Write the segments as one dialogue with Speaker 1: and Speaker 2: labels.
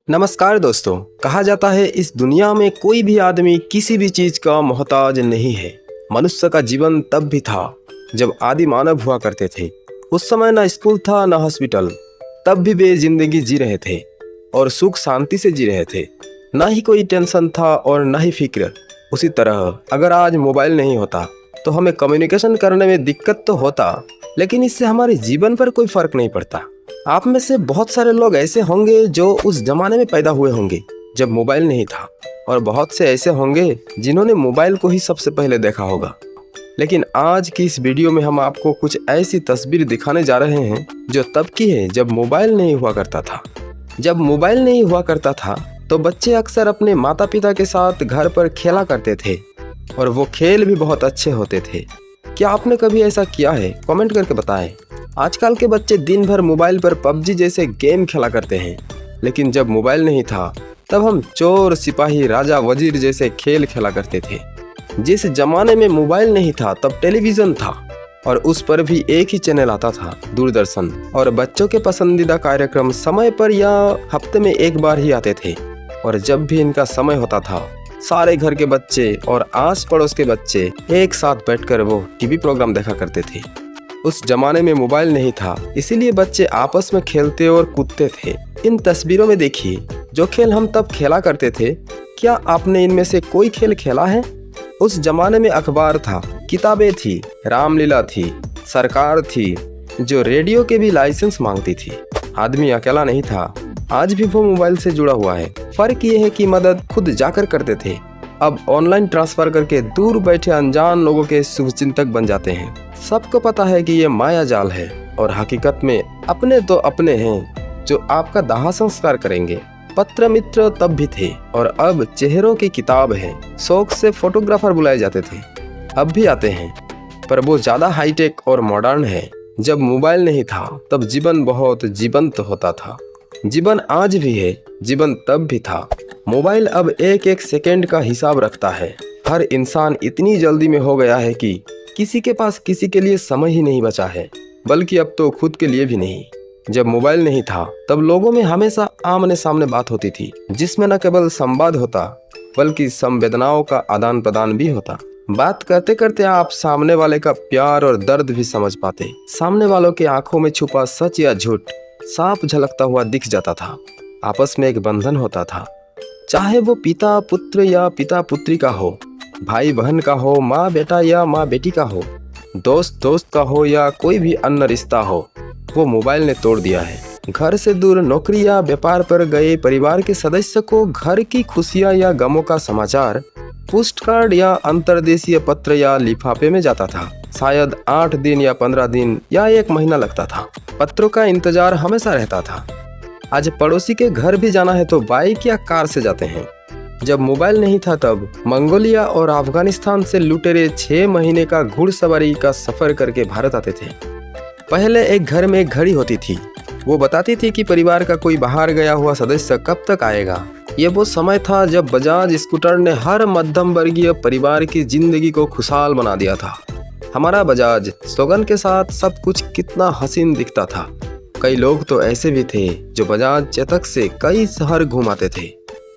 Speaker 1: नमस्कार दोस्तों। कहा जाता है इस दुनिया में कोई भी आदमी किसी भी चीज का मोहताज नहीं है। मनुष्य का जीवन तब भी था जब आदि मानव हुआ करते थे। उस समय न स्कूल था न हॉस्पिटल, तब भी वे जिंदगी जी रहे थे और सुख शांति से जी रहे थे। न ही कोई टेंशन था और न ही फिक्र। उसी तरह अगर आज मोबाइल नहीं होता तो हमें कम्युनिकेशन करने में दिक्कत तो होता, लेकिन इससे हमारे जीवन पर कोई फर्क नहीं पड़ता। आप में से बहुत सारे लोग ऐसे होंगे जो उस जमाने में पैदा हुए होंगे जब मोबाइल नहीं था, और बहुत से ऐसे होंगे जिन्होंने मोबाइल को ही सबसे पहले देखा होगा। लेकिन आज की इस वीडियो में हम आपको कुछ ऐसी तस्वीर दिखाने जा रहे हैं जो तब की है जब मोबाइल नहीं हुआ करता था। जब मोबाइल नहीं हुआ करता था तो बच्चे अक्सर अपने माता पिता के साथ घर पर खेला करते थे, और वो खेल भी बहुत अच्छे होते थे। क्या आपने कभी ऐसा किया है? कमेंट करके बताएं। आजकल के बच्चे दिन भर मोबाइल पर पबजी जैसे गेम खेला करते हैं, लेकिन जब मोबाइल नहीं था तब हम चोर सिपाही राजा वजीर जैसे खेल खेला करते थे। जिस जमाने में मोबाइल नहीं था तब टेलीविज़न था, और उस पर भी एक ही चैनल आता था, दूरदर्शन, और बच्चों के पसंदीदा कार्यक्रम समय पर या हफ्ते में एक बार ही आते थे। और जब भी इनका समय होता था सारे घर के बच्चे और आस पड़ोस के बच्चे एक साथ बैठकर वो टीवी प्रोग्राम देखा करते थे। उस जमाने में मोबाइल नहीं था, इसीलिए बच्चे आपस में खेलते और कूदते थे। इन तस्वीरों में देखिए जो खेल हम तब खेला करते थे। क्या आपने इनमें से कोई खेल खेला है? उस जमाने में अखबार था, किताबें थी, रामलीला थी, सरकार थी जो रेडियो के भी लाइसेंस मांगती थी। आदमी अकेला नहीं था, आज भी वो मोबाइल से जुड़ा हुआ है। फर्क ये है कि मदद खुद जाकर करते थे, अब ऑनलाइन ट्रांसफर करके दूर बैठे अनजान लोगों के शुभचिंतक बन जाते हैं। सबको पता है कि ये माया जाल है, और हकीकत में अपने तो अपने हैं जो आपका दाह संस्कार करेंगे। पत्र मित्र तब भी थे, और अब चेहरों की किताब है। शौक से फोटोग्राफर बुलाए जाते थे, अब भी आते हैं, पर वो ज़्यादा हाईटेक और मॉडर्न है। जब मोबाइल नहीं था तब जीवन बहुत जीवंत होता था। जीवन आज भी है, जीवन तब भी था। मोबाइल अब एक एक सेकंड का हिसाब रखता है। हर इंसान इतनी जल्दी में हो गया है कि किसी के पास किसी के लिए समय ही नहीं बचा है, बल्कि अब तो खुद के लिए भी नहीं। जब मोबाइल नहीं था तब लोगों में हमेशा आमने सामने बात होती थी, जिसमें न केवल संवाद होता बल्कि संवेदनाओं का आदान प्रदान भी होता। बात करते करते आप सामने वाले का प्यार और दर्द भी समझ पाते। सामने वालों के आंखों में छुपा सच या झूठ साफ झलकता हुआ दिख जाता था। आपस में एक बंधन होता था, चाहे वो पिता पुत्र या पिता पुत्री का हो, भाई बहन का हो, माँ बेटा या माँ बेटी का हो, दोस्त दोस्त का हो या कोई भी अन्य रिश्ता हो, वो मोबाइल ने तोड़ दिया है। घर से दूर नौकरी या व्यापार पर गए परिवार के सदस्य को घर की खुशियाँ या गमों का समाचार पोस्ट कार्ड या अंतर्देशीय पत्र या लिफाफे में जाता था। शायद 8 दिन या 15 दिन या 1 महीना लगता था। पत्रों का इंतजार हमेशा रहता था। आज पड़ोसी के घर भी जाना है तो बाइक या कार से जाते हैं। जब मोबाइल नहीं था तब मंगोलिया और अफगानिस्तान से लुटेरे 6 महीने का घुड़सवारी का सफर करके भारत आते थे। पहले एक घर में एक घड़ी होती थी, वो बताती थी कि परिवार का कोई बाहर गया हुआ सदस्य कब तक आएगा। ये वो समय था जब बजाज स्कूटर ने हर मध्यम वर्गीय परिवार की जिंदगी को खुशहाल बना दिया था। हमारा बजाज स्लोगन के साथ सब कुछ कितना हसीन दिखता था। कई लोग तो ऐसे भी थे जो बजाज चेतक से कई शहर घुमाते थे।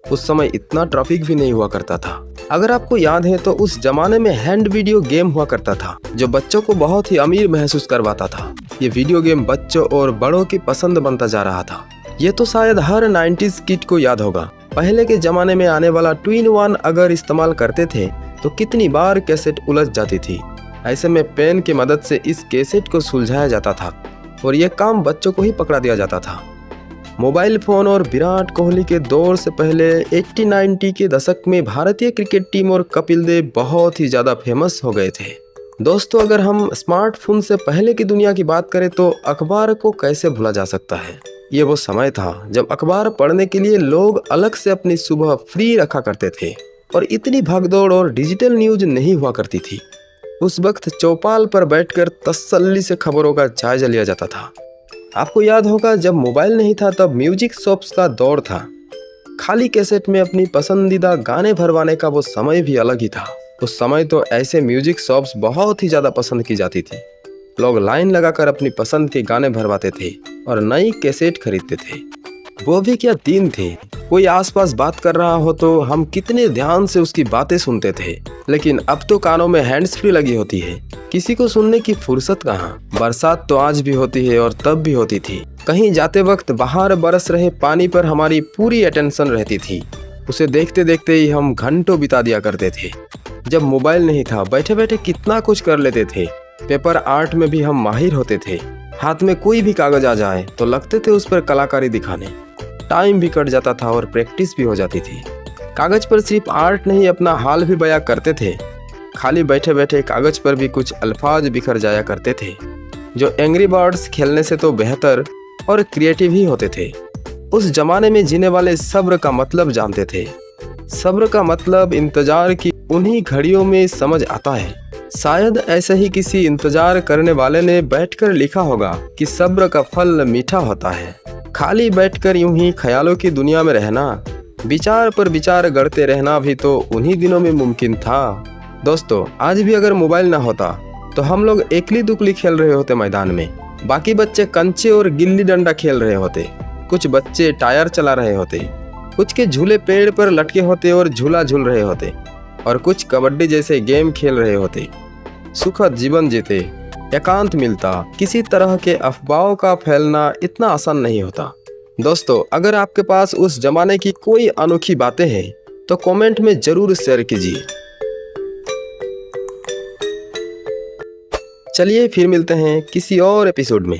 Speaker 1: उस समय इतना ट्रैफिक भी नहीं हुआ करता था। अगर आपको याद है तो उस जमाने में हैंड वीडियो गेम हुआ करता था जो बच्चों को बहुत ही अमीर महसूस करवाता था। ये वीडियो गेम बच्चों और बड़ों की पसंद बनता जा रहा था। ये तो शायद हर 90s किड को याद होगा। पहले के जमाने में आने वाला 2-in-1 अगर इस्तेमाल करते थे तो कितनी बार कैसेट उलझ जाती थी। ऐसे में पेन की मदद से इस कैसेट को सुलझाया जाता था, और यह काम बच्चों को ही पकड़ा दिया जाता था। मोबाइल फोन और विराट कोहली के दौर से पहले 80-90 के दशक में भारतीय क्रिकेट टीम और कपिल देव बहुत ही ज़्यादा फेमस हो गए थे। दोस्तों, अगर हम स्मार्टफोन से पहले की दुनिया की बात करें तो अखबार को कैसे भूला जा सकता है। ये वो समय था जब अखबार पढ़ने के लिए लोग अलग से अपनी सुबह फ्री रखा करते थे, और इतनी भागदौड़ और डिजिटल न्यूज नहीं हुआ करती थी। उस वक्त चौपाल पर बैठकर तसल्ली से खबरों का जायजा लिया जाता था। आपको याद होगा जब मोबाइल नहीं था तब म्यूजिक शॉप्स का दौर था। खाली कैसेट में अपनी पसंदीदा गाने भरवाने का वो समय भी अलग ही था। उस समय तो ऐसे म्यूजिक शॉप्स बहुत ही ज़्यादा पसंद की जाती थी। लोग लाइन लगाकर अपनी पसंद के गाने भरवाते थे और नई कैसेट खरीदते थे। वो भी क्या दिन थे कोई आसपास बात कर रहा हो तो हम कितने ध्यान से उसकी बातें सुनते थे, लेकिन अब तो कानों में हैंड्स फ्री लगी होती है। किसी को सुनने की फुर्सत कहाँ। बरसात तो आज भी होती है और तब भी होती थी। कहीं जाते वक्त बाहर बरस रहे पानी पर हमारी पूरी अटेंशन रहती थी। उसे देखते देखते ही हम घंटों बिता दिया करते थे। जब मोबाइल नहीं था, बैठे बैठे कितना कुछ कर लेते थे। पेपर आर्ट में भी हम माहिर होते थे। हाथ में कोई भी कागज आ जाए तो लगते थे उस पर कलाकारी दिखाने। टाइम भी कट जाता था और प्रैक्टिस भी हो जाती थी। कागज पर सिर्फ आर्ट नहीं, अपना हाल भी बयां करते थे। खाली बैठे बैठे कागज पर भी कुछ अल्फाज बिखर जाया करते थे, जो एंग्री बर्ड्स खेलने से तो बेहतर और क्रिएटिव ही होते थे। उस जमाने में जीने वाले सब्र का मतलब जानते थे। सब्र का मतलब इंतजार की उन्हीं घड़ियों में समझ आता है। शायद ऐसे ही किसी इंतजार करने वाले ने बैठकर लिखा होगा कि सब्र का फल मीठा होता है। खाली बैठकर यूं ही ख्यालों की दुनिया में रहना, विचार पर विचार गढ़ते रहना भी तो उन्हीं दिनों में मुमकिन था। दोस्तों, आज भी अगर मोबाइल ना होता तो हम लोग एकली दुकली खेल रहे होते मैदान में। बाकी बच्चे कंचे और गिल्ली डंडा खेल रहे होते, कुछ बच्चे टायर चला रहे होते, कुछ के झूले पेड़ पर लटके होते और झूला झूल रहे होते, और कुछ कबड्डी जैसे गेम खेल रहे होते। सुखद जीवन जीते, एकांत मिलता। किसी तरह के अफवाहों का फैलना इतना आसान नहीं होता। दोस्तों, अगर आपके पास उस जमाने की कोई अनोखी बातें हैं तो कमेंट में जरूर शेयर कीजिए। चलिए फिर मिलते हैं किसी और एपिसोड में।